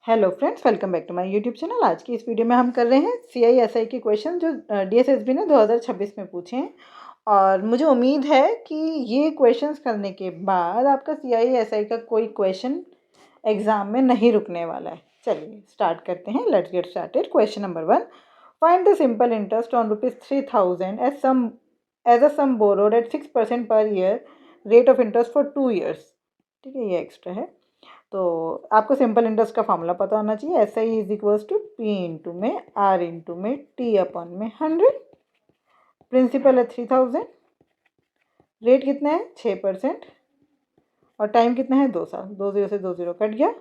Hello friends, welcome back to my YouTube channel. आज की इस वीडियो में हम कर रहे हैं CISI के क्वेश्चन जो DSSB ने 2026 में पूछे हैं। और मुझे उम्मीद है कि ये क्वेश्चंस करने के बाद आपका CISI का कोई क्वेश्चन एग्जाम में नहीं रुकने वाला है। चलिए स्टार्ट करते हैं। Let's get started. Question number 1, find the simple interest on ₹3000 as a sum borrowed at 6% per year, rate of interest for 2 years. ठीक है, ये एक्स्ट्रा है। तो आपको सिंपल इंटरेस्ट का फॉर्मूला पता होना चाहिए। SI is equals to P into में R इंटू में T अपॉन में 100। प्रिंसिपल है 3000, रेट कितना है 6%, और टाइम कितना है 2 साल। 2 0 से 2 0 कट गया।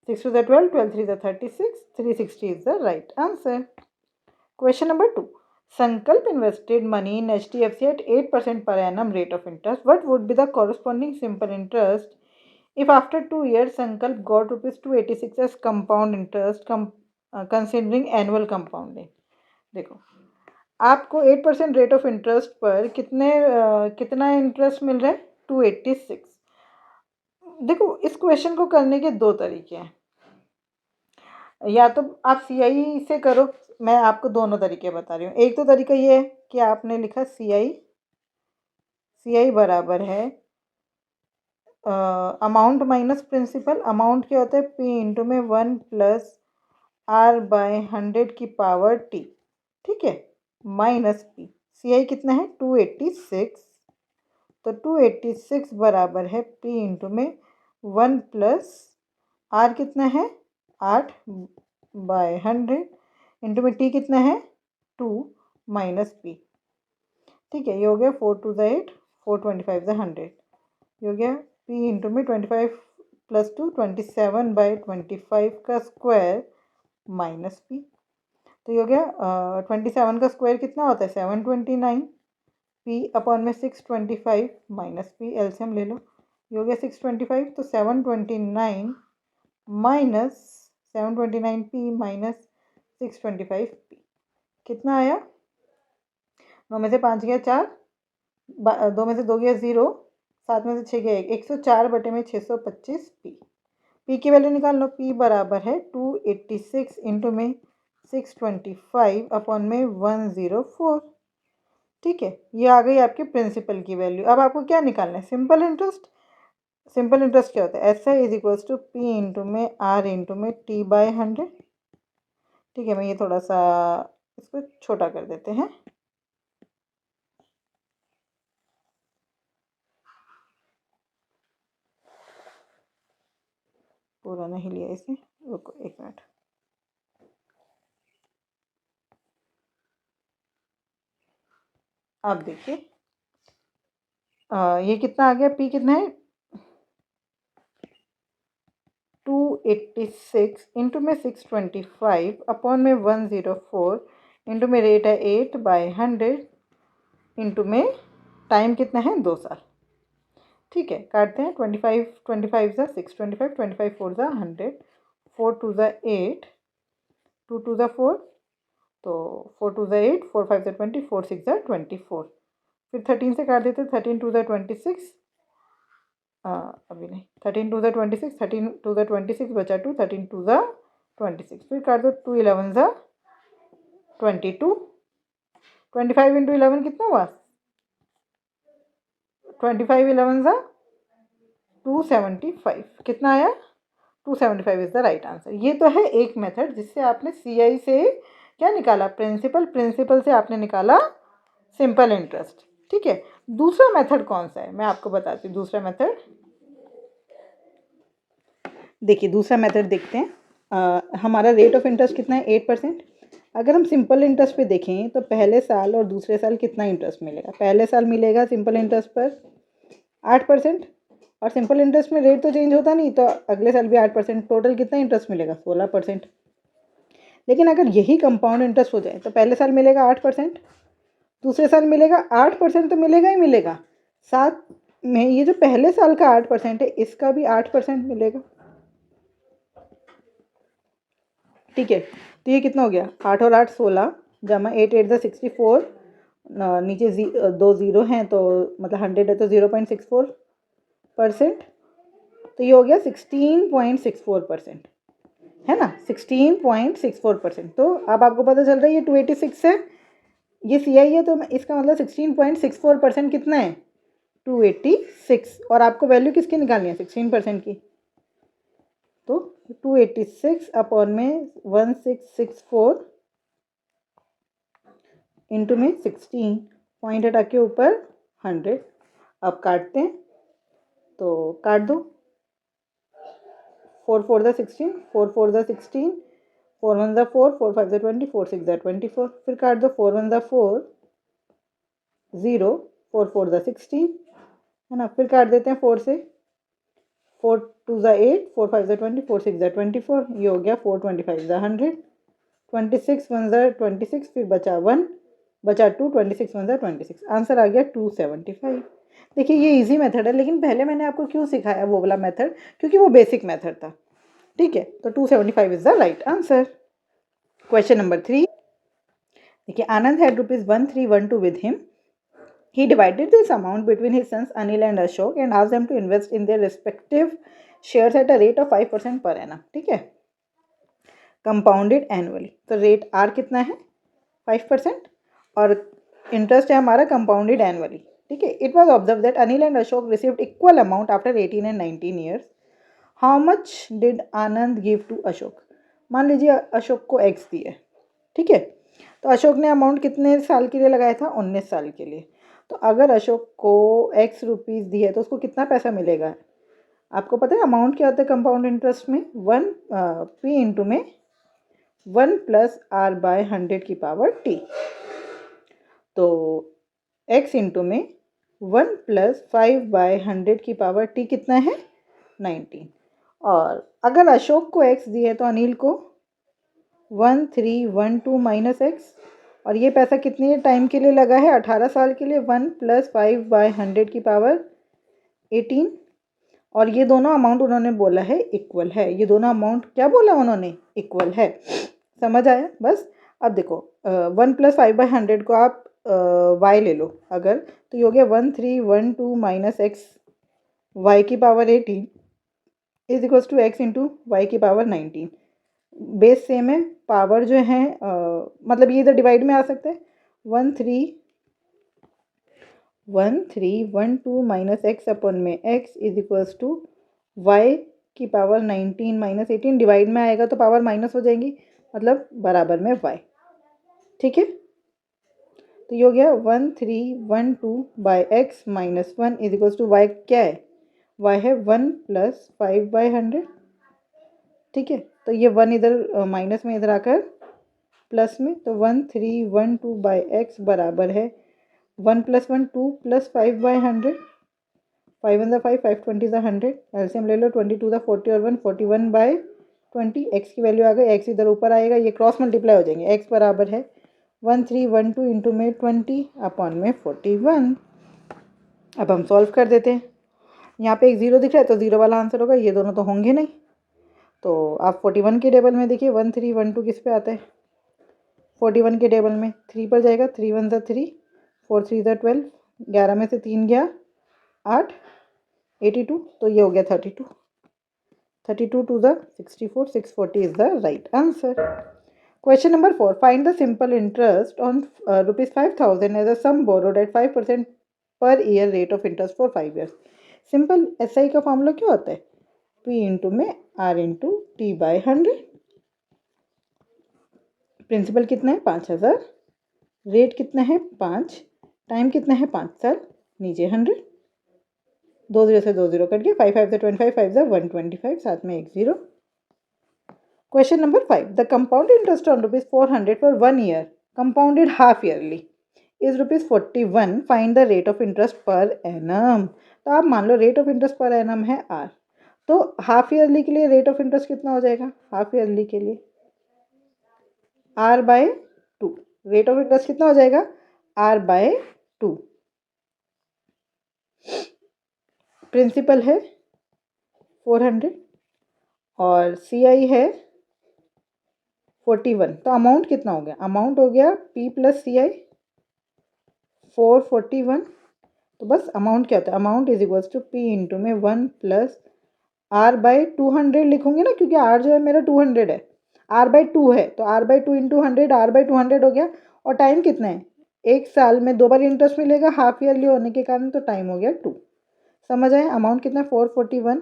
6 two the 12, 12 3 the 36, 360 is the right answer. Question number 2, Sankalp invested money in HDFC at 8% per annum rate of interest. What would be the corresponding simple interest if after 2 years Sankalp got ₹286 as compound interest considering annual compounding? देखो, आपको 8% rate of interest पर कितना interest मिल रहा है? 286। देखो, इस question को करने के दो तरीके हैं। या तो आप CI से करो, मैं आपको दोनों तरीके बता रही हूँ। एक तो तरीका ये है कि आपने लिखा CI बराबर है अमाउंट माइनस प्रिंसिपल। अमाउंट क्या होता है? P इंटू में 1 प्लस R/100 की पावर T। ठीक है, माइनस P। CI कितना है? 286। तो 286 बराबर है P इंटू में 1 प्लस R कितना है? 8/100 इंटू में T कितना है? 2 माइनस P। ठीक है, ये हो गया 4 2 ज़ 8, 4 25 ज़ 100। ये हो गया P इंटू में 25 प्लस 2 27/25 का स्क्वायर माइनस P। तो ये हो गया 27 का स्क्वायर कितना होता है? 729। P अपॉन में 625 माइनस P, एलसीएम ले लो। ये हो गया 625, तो 729 माइनस 729P माइनस 625P कितना आया? 9 में से 5 गया 4, 2 में से 2 गया 0, 7 में से 6 गया 1, 104/625P। P की वैल्यू निकाल लो। P बराबर है 286 इंटू में 625 अपॉन में 104। ठीक है, ये आ गई आपकी प्रिंसिपल की वैल्यू। अब आपको क्या निकालना है? Simple interest. सिंपल इंटरेस्ट क्या होता है? SI is equals to P into में R इंटू में T/100। ठीक है, मैं ये थोड़ा सा इसको छोटा कर देते हैं। पूरा नहीं लिया इसे, रुको 1 मिनट। अब देखिए, ये कितना आ गया? P कितना है? 286 इंटू में 625 अपॉन में 104 इंटू में रेट है 8/100 इंटू में टाइम कितना है? 2 साल। ठीक है, काटते हैं। 25 25 ज़ा 625, 25 4 ज़ा 100, 4 2 ज़ा 8, 2 2 ज़ा 4, तो 4 2 ज़ा 8, 4 5 ज़ा 20, 4 6 ज़ा 24। फिर 13 से काट देते हैं। 13 2 ज़ा 26, अभी नहीं, 13 2 ज़ा 26, 13 2 ज़ा 26 बचा 2, 13 2 ज़ा 26। फिर काट दो। 2 11 ज़ा 22, 25 इंटू 11 कितना हुआ? 25 11 ज़ा 275। कितना आया? 275 इज द राइट आंसर। ये तो है एक मेथड जिससे आपने CI से क्या निकाला? प्रिंसिपल। प्रिंसिपल से आपने निकाला सिंपल इंटरेस्ट। ठीक है, दूसरा मेथड कौन सा है मैं आपको बताती हूँ। दूसरा मेथड देखिए, दूसरा मेथड देखते हैं। हमारा रेट ऑफ इंटरेस्ट कितना है? 8%। अगर हम सिंपल इंटरेस्ट पे देखें तो पहले साल और दूसरे साल कितना इंटरेस्ट मिलेगा? पहले साल मिलेगा सिंपल इंटरेस्ट पर 8%, और सिंपल इंटरेस्ट में रेट तो चेंज होता नहीं, तो अगले साल भी 8%। टोटल कितना इंटरेस्ट मिलेगा? 16%। लेकिन अगर यही कंपाउंड इंटरेस्ट हो जाए तो पहले साल मिलेगा 8%, दूसरे साल मिलेगा 8%, तो मिलेगा ही मिलेगा। साथ में ये जो पहले साल का 8% है, इसका भी 8% मिलेगा। ठीक है, तो ये कितना हो गया? 8 और 8 16, जमा 8 8 ज़ा 64, नीचे 2 0 हैं तो मतलब 100 है तो 0.64%। तो ये हो गया 16.64%, है ना, 16.64%। तो अब आपको पता चल रहा है ये 286 है, ये सी आई है, तो इसका मतलब 16.64% कितना है, 286। और आपको वैल्यू किसकी निकालनी है, 16% की। तो 286 अपॉन में 1664 इंटू में 16, पॉइंट हटा के ऊपर 100। अब काटते हैं, तो काट दो, 4 4 the 16, 4 4 the 16, 4 1 the 4, 4 5 the 20, 4 6 the 24। फिर काट दो, 4 1 द 4, 0, 4 4 द 16, है ना। फिर काट देते हैं 4 से, 4 2 द 8, 4 5 द 20, 4 6 द 24, ये हो गया 4 25 द 100, 26 1 द 26, फिर बचा 1, बचा 2, 26 1 द 26, आंसर आ गया 275। देखिए ये इजी मेथड है, लेकिन पहले मैंने आपको क्यों सिखाया वो वाला मेथड, क्योंकि वो बेसिक मेथड था, ठीक है। तो 275 is the right answer. Question number 3, देखिए Anand had ₹1312 with him. He divided this amount between his sons Anil and Ashok and asked them to invest in their respective shares at a rate of 5% per annum, ठीक है, compounded annually. तो rate are कितना है, 5%, और interest है हमारा compounded annually, ठीक है। It was observe that Anil and Ashok received equal amount after 18 and 19 years. How much did Anand give to Ashok. मान लीजिए अशोक को एक्स दिए, ठीक है, तो अशोक ने अमाउंट कितने साल के लिए लगाया था, 19 साल के लिए। तो अगर अशोक को एक्स रुपीज़ दिए तो उसको कितना पैसा मिलेगा, आपको पता है अमाउंट क्या होता है कंपाउंड इंटरेस्ट में, 1 पी इंटू में 1 प्लस आर बाय 100 की पावर टी। तो x इंटू में 1 प्लस 5 बाय 100 की पावर टी कितना है, 19। और अगर अशोक को x दिए तो अनिल को 1312 माइनस एक्स, और ये पैसा कितने टाइम के लिए लगा है, 18 साल के लिए, 1 प्लस 5 बाय 100 की पावर 18। और ये दोनों अमाउंट उन्होंने बोला है इक्वल है, ये दोनों अमाउंट क्या बोला उन्होंने, इक्वल है। समझ आया बस। अब देखो 1 प्लस 5 बाय 100 को आप y ले लो अगर, तो ये हो गया 1312 माइनस एक्स वाई की power 18 is equals to x into y की पावर 19। बेस सेम है, पावर जो है मतलब ये इधर डिवाइड में आ सकता है, 1312 माइनस एक्स अपॉन में x is equals to y की पावर 19 माइनस 18, डिवाइड में आएगा तो पावर माइनस हो जाएंगी, मतलब बराबर में वाई, ठीक है। तो ये हो गया 1312 by x minus 1 is equals to y, क्या है, वाई है 1 प्लस 5 बाई 100, ठीक है। तो ये 1 इधर माइनस में इधर आकर प्लस में, तो 1312 बाई एक्स बराबर है 1 प्लस 1 2 प्लस 5 बाई 100, 5 1 5, 5 20 100, एलसीएम ले लो, 22 40 और 1 41 बाई 20, एक्स की वैल्यू आ गई, एक्स इधर ऊपर आएगा, ये क्रॉस मल्टीप्लाई हो जाएंगे, एक्स बराबर है 1312 इंटू में 20 अपॉन में 41। अब हम सॉल्व कर देते हैं, यहाँ पे एक ज़ीरो दिख रहा है तो ज़ीरो वाला आंसर होगा, ये दोनों तो होंगे नहीं। तो आप 41 के टेबल में देखिए 1312 किस पे आता है, 41 के टेबल में 3 पर जाएगा, 3 1 ज़ा 3, 4 3 ज़ा 12, 11 में से 3 गया 8, 82, तो ये हो गया 32, 32 टू ज़ा 64, 640 is the right answer. Question number 4. Find the simple interest on rupees 5,000 as a sum borrowed at 5% per year rate of interest for 5 years. Simple SI का फॉर्मूला क्या होता है, P इंटू में R into T by 100। Principal कितना है 5,000, rate कितना है 5, time कितना है 5 साल, नीचे 100, 2 0 से 2 0 कट गया, 5 5 से 25, 5 से 125, साथ में एक 0। Question number 5. The compound interest on rupees 400 for 1 year, compounded half yearly, is rupees 41. Find the rate of interest per annum. तो आप मान लो rate of interest per annum है आर, तो हाफ ईयरली के लिए रेट ऑफ इंटरेस्ट कितना हो जाएगा, हाफ ईयरली के लिए R by 2, rate of interest कितना हो जाएगा, आर बाय 2। प्रिंसिपल है 400 और सी आई है 41, तो अमाउंट कितना हो गया, अमाउंट हो गया P प्लस सी आई 441। तो बस अमाउंट क्या होता है, amount is equals to P into में 1 प्लस r/200 लिखूंगी ना, क्योंकि r जो है मेरा 200 है, r/2 है, तो r/2 इंटू 100, r/200 हो गया। और टाइम कितना है, 1 साल में 2 बार इंटरेस्ट मिलेगा, हाफ ईयरली होने के कारण, तो टाइम हो गया 2। समझ आए। अमाउंट कितना है 441,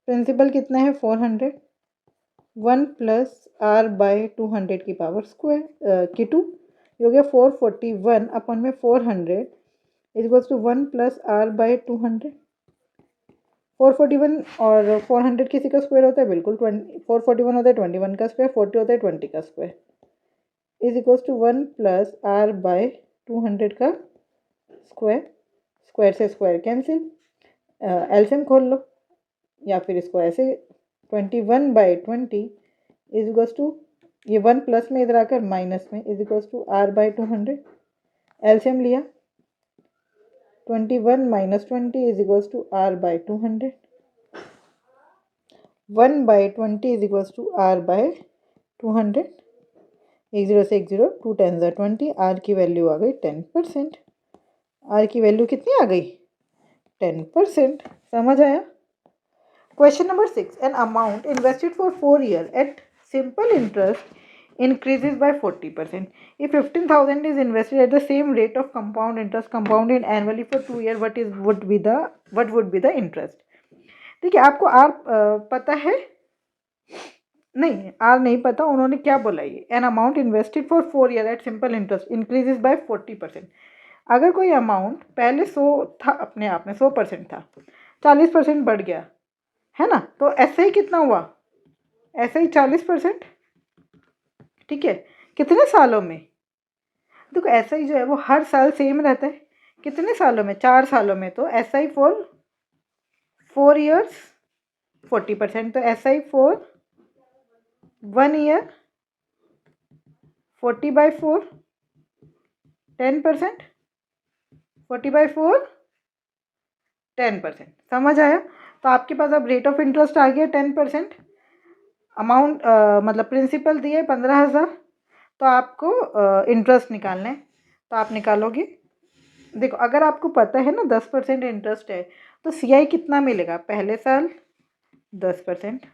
प्रिंसिपल कितना है 400, 1 प्लस r/200 की पावर स्क्वायर की 2, ये हो गया 441 अपन में 400 इक्वल्स टू 1 प्लस r/200। 441 और 400 किसी का स्क्वायर होता है, बिल्कुल 441 होता है 21 का स्क्वायर, 40 होता है 20 का square, is equals to 1 plus r/200 का स्क्वायर। स्क्वायर से स्क्वायर कैंसिल, एलसीएम खोल लो, या फिर इसको ऐसे 21/20 इज इक्वल्स टू, ये 1 प्लस में इधर आकर माइनस में, is equals to r/200। LCM लिया, 21 minus 20 is equals to r/200। 1/20 is equals to r/200। एक जीरो से एक जीरो, 2 10 20, r की वैल्यू आ गई 10%। r की वैल्यू कितनी आ गई 10%। समझ आया। Question number 6, an amount invested for 4 years at simple interest increases by 40%. If 15,000 is invested at the same rate of compound interest compounded annually for 2 years, what would be the interest? देखिए, आपको are पता है? नहीं, are नहीं पता। उन्होंने क्या बोला, ये an amount invested for 4 years at simple interest increases by 40%। अगर कोई अमाउंट पहले 100 था, अपने आप में 100% था, 40% बढ़ गया, है ना, तो ऐसे ही कितना हुआ, ऐसे ही 40%। ठीक है, कितने सालों में, देखो ऐसा ही जो है वो हर साल सेम रहता है। कितने सालों में, 4 सालों में, तो SI फॉर 4 years 40%, तो SI फॉर 1 year 40/4 10%, 40/4 10%। समझ आया। तो आपके पास अब रेट ऑफ इंटरेस्ट आ गया 10%, अमाउंट मतलब प्रिंसिपल दिए 15,000, तो आपको इंटरेस्ट निकालना है, तो आप निकालोगे। देखो, अगर आपको पता है ना 10% इंटरेस्ट है, तो CI कितना मिलेगा, पहले साल 10%,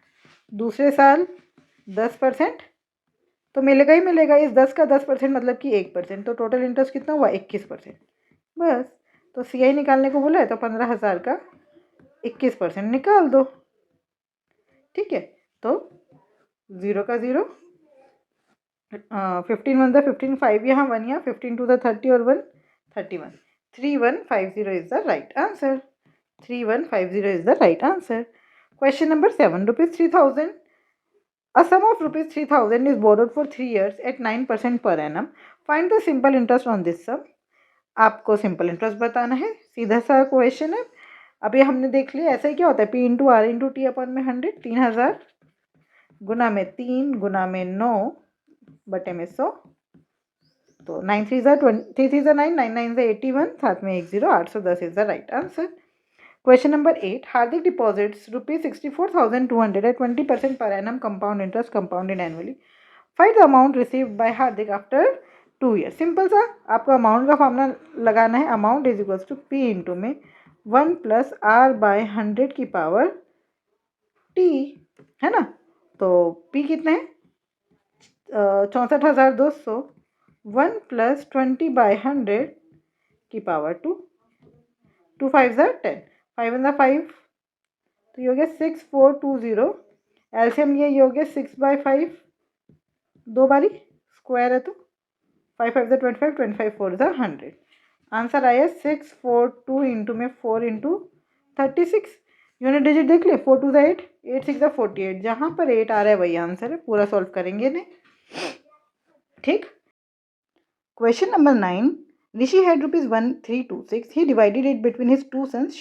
दूसरे साल 10%, तो मिलेगा ही मिलेगा। इस 10 का 10% मतलब कि 1%, तो टोटल इंटरेस्ट कितना हुआ 21%। बस, तो CI निकालने को बोला है, तो 15,000 का 21% निकाल दो। ठीक है, तो 0 का 0, 15 1 15, 5 यहाँ 1 यहाँ, 15 2 30 और 1 31, 3150 is the right answer. 3150 is the right answer. Question number 7, rupees 3,000. A sum of rupees 3,000 is borrowed for 3 years at 9% per annum. Find the simple interest on this sum. आपको सिंपल इंटरेस्ट बताना है, सीधा सा question है। अभी हमने देख लिया ऐसा ही क्या होता है, P into R into T अपन में 100, 3,000 गुना में 3 गुना में 9 बटे में 100, तो 9 3 3 3 9, 9 9 81, साथ में 1 0, 810 is the right answer. Question number 8, Hardik deposits rupees 64,200 at 20% per annum compound interest compounded annually. Find the amount received by Hardik after 2 years. Simple सा आपको अमाउंट का फॉर्मूला लगाना है। Amount is equals to P into में 1 plus R/100 की power T, है ना। तो P कितना है 64,200, 1 प्लस 20/100 की पावर 2, 2 5 10, 5 1 5, तो ये हो गया 6420। एलसीएम ये हो गया 6/5, 2 बारी स्क्वायर है, तो 5 5 25, 25 4 100। आंसर आया 642 इंटू में 4 इंटू 36। यूनिट डिजिट देख ले, 4 2 8, 8 6 48, जहाँ पर 8 आ रहा है वही आंसर है। पूरा सॉल्व करेंगे नहीं, ठीक। Question number 9, Rishi had ₹1326. He divided it between his two sons,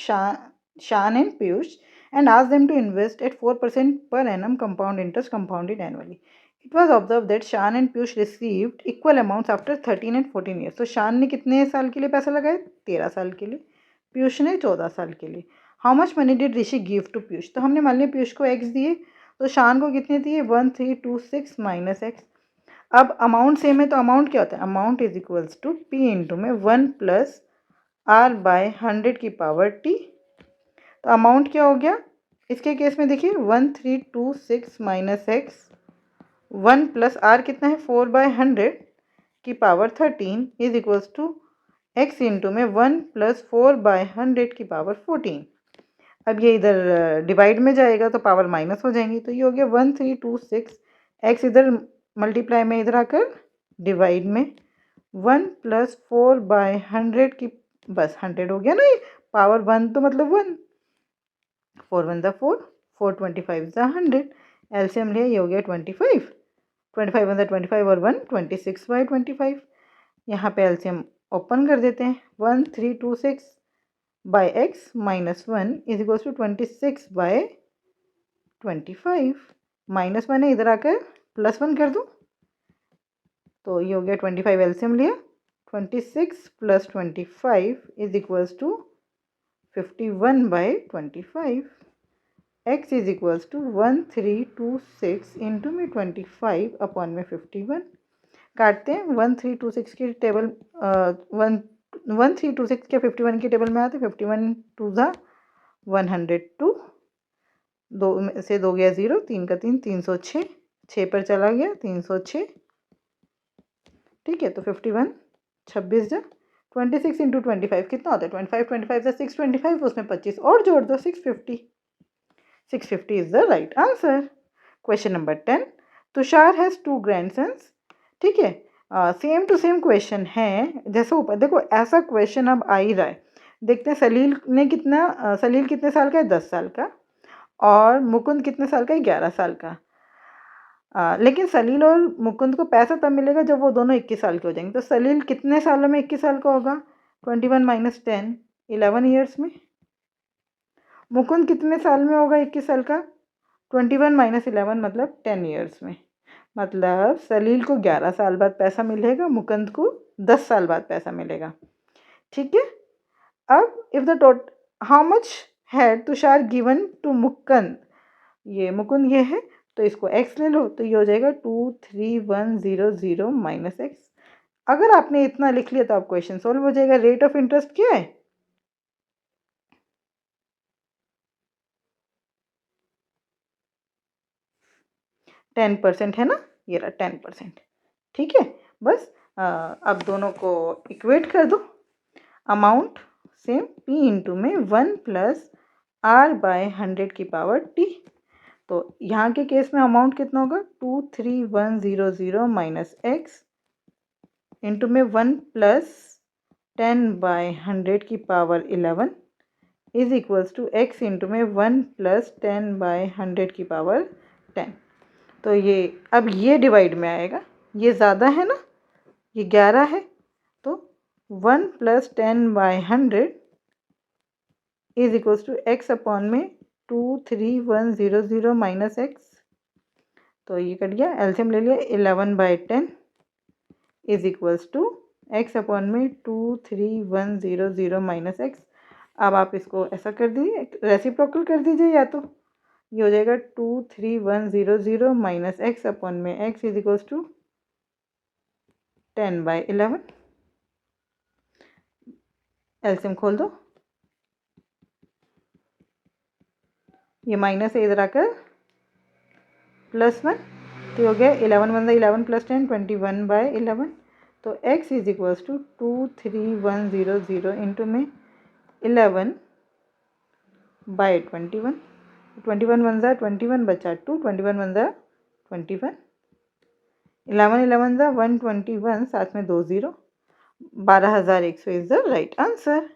Shan and Piyush, and asked them to invest at 4% per annum compound interest compounded annually. It was observed that Shan and Piyush received equal amounts after 13 and 14 years. तो शान ने कितने साल के लिए पैसा लगाया, 13 साल के लिए, पीयूष ने 14 साल के लिए। How much money did Rishi give to Piyush, तो हमने मान लिया पीयूष को x दिए, तो शान को कितने दिए 1326 माइनस एक्स। अब अमाउंट सेम है, तो अमाउंट क्या होता है, amount is equals to P into में 1 प्लस R/100 की पावर T। तो अमाउंट क्या हो गया इसके केस में देखिए 1326 माइनस एक्स 1 प्लस आर कितना है 4/100 की power 13 is equals to x into में 1 प्लस 4/100 की पावर 14। अब ये इधर डिवाइड में जाएगा तो पावर माइनस हो जाएंगी, तो ये हो गया 1326 एक्स इधर मल्टीप्लाई में इधर आकर डिवाइड में 1 प्लस 4/100 की बस 100 हो गया ना, ये पावर 1 तो मतलब 1, 4 1 ज़ा 4, 4 25 ज़ा 100, एलसीएम लिया ये हो गया 25, 25 1 ज़ा 25 और 1 26/25। यहाँ पे एलसीएम ओपन कर देते हैं, 1326 by x minus 1 is equals to 26/25, minus 1 है इधर आकर प्लस 1 कर दूँ तो ये हो गया 25, एलसीएम लिया 26 plus 25 is equals to 51/25, x is equals to 1326 into में 25 अपॉन में 51। काटते हैं, 1326 की टेबल 1326 के 51 की टेबल में आते, 51 2 ज़ा 102, 2 में से 2 गया 0, 3 का 3 306, 6 पर चला गया 306, ठीक है। तो 51 26 जा 26 इंटू 25 कितना होता है 25, 25 जा 625, उसमें 25 और जोड़ दो 650, 650 is the right answer. Question number 10, Tushar has 2 ग्रैंडसन्स, ठीक है। सेम टू सेम क्वेश्चन है जैसे ऊपर, देखो ऐसा क्वेश्चन अब आ ही रहा है। देखते हैं सलील ने कितना सलील कितने साल का है 10 साल का, और मुकुंद कितने साल का है 11 साल का। लेकिन सलील और मुकुंद को पैसा तब मिलेगा जब वो दोनों 21 साल के हो जाएंगे। तो सलील कितने सालों में 21 साल का होगा 21 माइनस 10, 11 ईयर्स में। मुकुंद कितने साल में होगा 21 साल का 21 माइनस 11 मतलब 10 ईयर्स में। मतलब सलील को 11 साल बाद पैसा मिलेगा, मुकुंद को 10 साल बाद पैसा मिलेगा, ठीक है। अब इफ़ द टोट how much had Tushar given to Mukund, ये मुकुंद ये है तो इसको x ले लो, तो ये हो जाएगा 23100 माइनस एक्स। अगर आपने इतना लिख लिया तो आप क्वेश्चन सोल्व हो जाएगा। रेट ऑफ इंटरेस्ट क्या है 10% है ना, ये रहा 10%, ठीक है। बस अब दोनों को इक्वेट कर दो, अमाउंट सेम p इंटू में 1 प्लस r/100 की पावर t। तो यहाँ के केस में अमाउंट कितना होगा 23100 माइनस एक्स इंटू में 1 प्लस 10/100 की power 11 is equals to x into में 1 प्लस 10/100 की पावर 10। तो ये अब ये डिवाइड में आएगा, ये ज़्यादा है ना, ये 11 है, तो 1 plus 10/100 is equals to x upon में 23100 माइनस एक्स। तो ये कट गया, एलसीएम ले लिया 11/10 is equals to x upon में 23100 माइनस एक्स। अब आप इसको ऐसा कर दीजिए, रेसिप्रोकल कर दीजिए, या तो ये हो जाएगा 23100 माइनस एक्स अपॉन में x is equals to 10/11। LCM खोल दो, ये माइनस है इधर आकर +1, तो हो गया 11 1 11 प्लस 10 21/11। तो x is equals to 23100 into में 11/21, 21 1 21 बचा 2, 21 1 21, 11 11 121, साथ में 2 0, 12,100 is the right answer.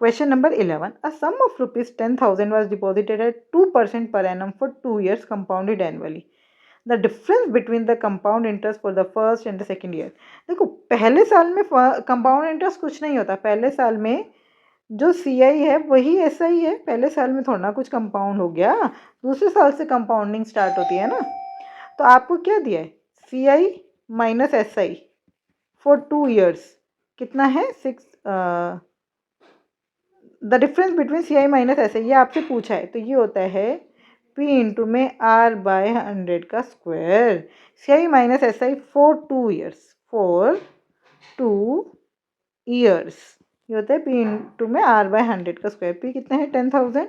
Question number 11. A sum of rupees 10,000 was deposited at 2% per annum for 2 years compounded annually. The difference between the compound interest for the first and the second year. देखो पहले साल में compound interest कुछ नहीं होता, पहले साल में जो CI है वही SI है, पहले साल में थोड़ा ना कुछ कंपाउंड हो गया, दूसरे साल से कंपाउंडिंग स्टार्ट होती है ना। तो आपको क्या दिया है CI minus SI for 2 years कितना है 6, the difference between CI minus SI ये आपसे पूछा है, तो ये होता है P इंटू में R/100 का square. CI minus SI for 2 years, for 2 years ये होता है P इंटू में R/100 का स्क्वायर। P कितना है 10,000,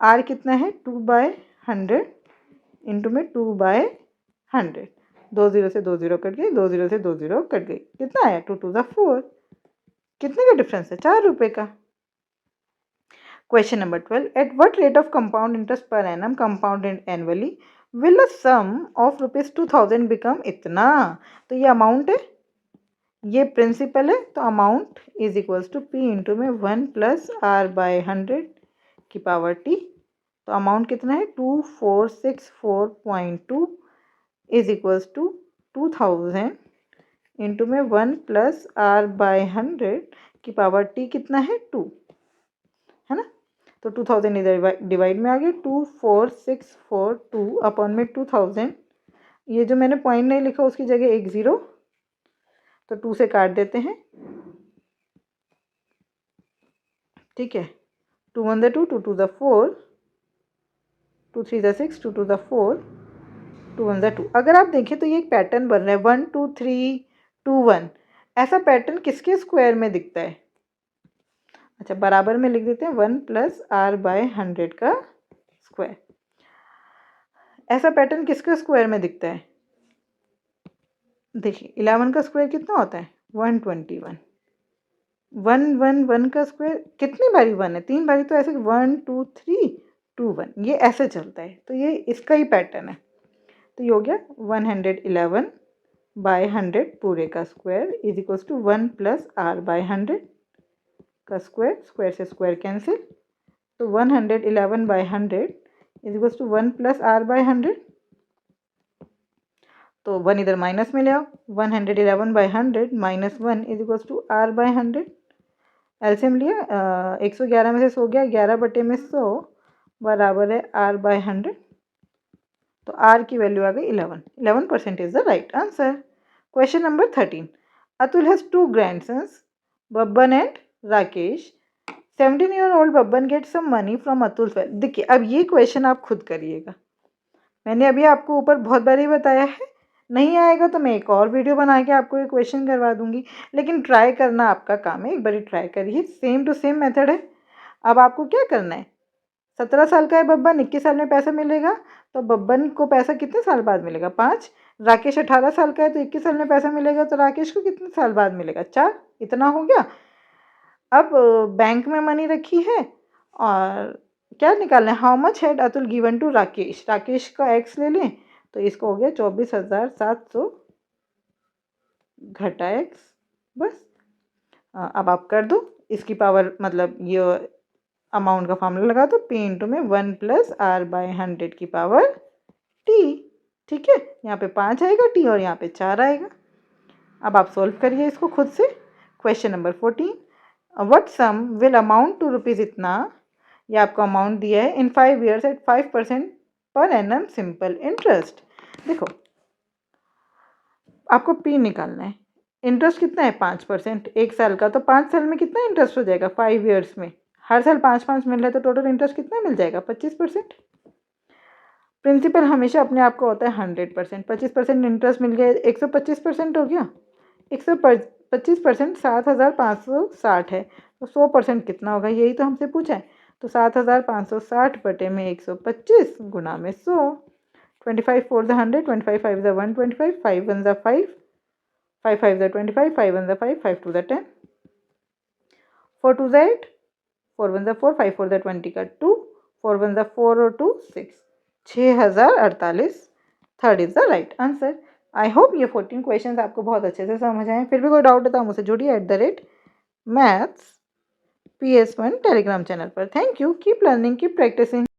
आर कितना है 2/100 इंटू में 2/100, 2 0 से 2 0 कट गई, 2 0 से 2 0 कट गई, कितना आया 2 2 4। कितने का डिफरेंस है 4 रुपये का। Question number 12, at what rate of compound interest per annum compounded annually will the sum of ₹2000 become इतना। तो ये अमाउंट है, ये प्रिंसिपल है, तो amount is equals to P into में 1 + r/100 की पावर टी। तो अमाउंट कितना है 2464.2 इज इक्वल्स टू 2000 इंटू में 1 + r/100 की पावर टी कितना है 2, है ना। तो 2000 इधर डिवाइड में आ गया, 24642 अपॉन में 2000। ये जो मैंने पॉइंट नहीं लिखा उसकी जगह एक 0, तो 2 से काट देते हैं, ठीक है। 2 1 2, 2 2 4, 2 3 6, 2 2 4, 2 1 2। अगर आप देखें तो ये एक पैटर्न बन रहा है 1 2 3 2 1। ऐसा पैटर्न किसके स्क्वायर में दिखता है? अच्छा, बराबर में लिख देते हैं 1 + r/100 का स्क्वायर। ऐसा पैटर्न किसके स्क्वायर में दिखता है? देखिए 11 का स्क्वायर कितना होता है 121। 1 1 1 का स्क्वायर कितनी बारी 1 है, 3 बारी, तो ऐसे 1 2 3 2 1, ये ऐसे चलता है। तो ये इसका ही पैटर्न है। तो ये हो गया 111/100 पूरे का square is equals to 1 + r/100 का स्क्वायर, स्क्वायर से स्क्वायर कैंसिल, तो 111/100 इज इक्वल्स टू 1 + r/100। तो 1 इधर माइनस में ले आओ, 111/100 - 1 is equals to r/100। LCM लिया, 111 में से 100 गया, 11/100 बराबर है r/100। तो r की वैल्यू आ गई 11% is the right answer. Question number 13, Atul has 2 grandsons, Babban and Rakesh. 17-year-old Babban get some money from Atul. देखिए अब ये क्वेश्चन आप खुद करिएगा, मैंने अभी आपको ऊपर बहुत बार ही बताया है। नहीं आएगा तो मैं एक और वीडियो बना के आपको ये क्वेश्चन करवा दूंगी, लेकिन ट्राई करना आपका काम है। एक बार ट्राई करिए, सेम टू सेम मेथड है। अब आपको क्या करना है, 17 साल का है बब्बन, 21 साल में पैसा मिलेगा, तो बब्बन को पैसा कितने साल बाद मिलेगा 5। राकेश 18 साल का है, तो 21 साल में पैसा मिलेगा, तो राकेश को कितने साल बाद मिलेगा 4। इतना हो गया। अब बैंक में मनी रखी है और क्या निकालना है, how much had Atul given to Rakesh. Rakesh का एक्स ले लें, तो इसको हो गया 24,700 घटा एक्स, बस। अब आप कर दो इसकी पावर, मतलब ये अमाउंट का फॉर्मूला लगा दो, p इंटू में 1 + r/100 की पावर t। ठीक है, यहाँ पे 5 आएगा t और यहाँ पे 4 आएगा। अब आप सॉल्व करिए इसको खुद से। Question number 14, what sum will amount to rupees इतना। ये आपको अमाउंट दिया है इन 5 years eight 5% per annum simple interest. देखो आपको पी निकालना है, इंटरेस्ट कितना है 5%, 1 साल का, तो 5 साल में कितना इंटरेस्ट हो जाएगा 5 years में, हर साल 5-5 मिल रहा है, तो टोटल इंटरेस्ट कितना मिल जाएगा 25%। प्रिंसिपल हमेशा अपने आप को होता है 100%, 25% इंटरेस्ट मिल गया, 125% हो गया। 125% 7,560 है, तो 100% कितना होगा, यही तो हमसे पूछा है। तो 7,560 बटे में 125 गुना में 100। 25 4 the 100, 25 5 the 125, 5 1 the 5, 5 5 the 25, 5 1 the 5, 5 2 the 10, 4 2 the 8, 4 1 the 4, 5 4 the 20 का 2, 4 1 द 4 और 2 6, 6048 third is the right answer. I hope ये 14 क्वेश्चंस आपको बहुत अच्छे से समझ आए। फिर भी कोई डाउट है तो मुझसे जुड़िए @maths PS1 टेलीग्राम चैनल पर। Thank you, keep learning, keep practising.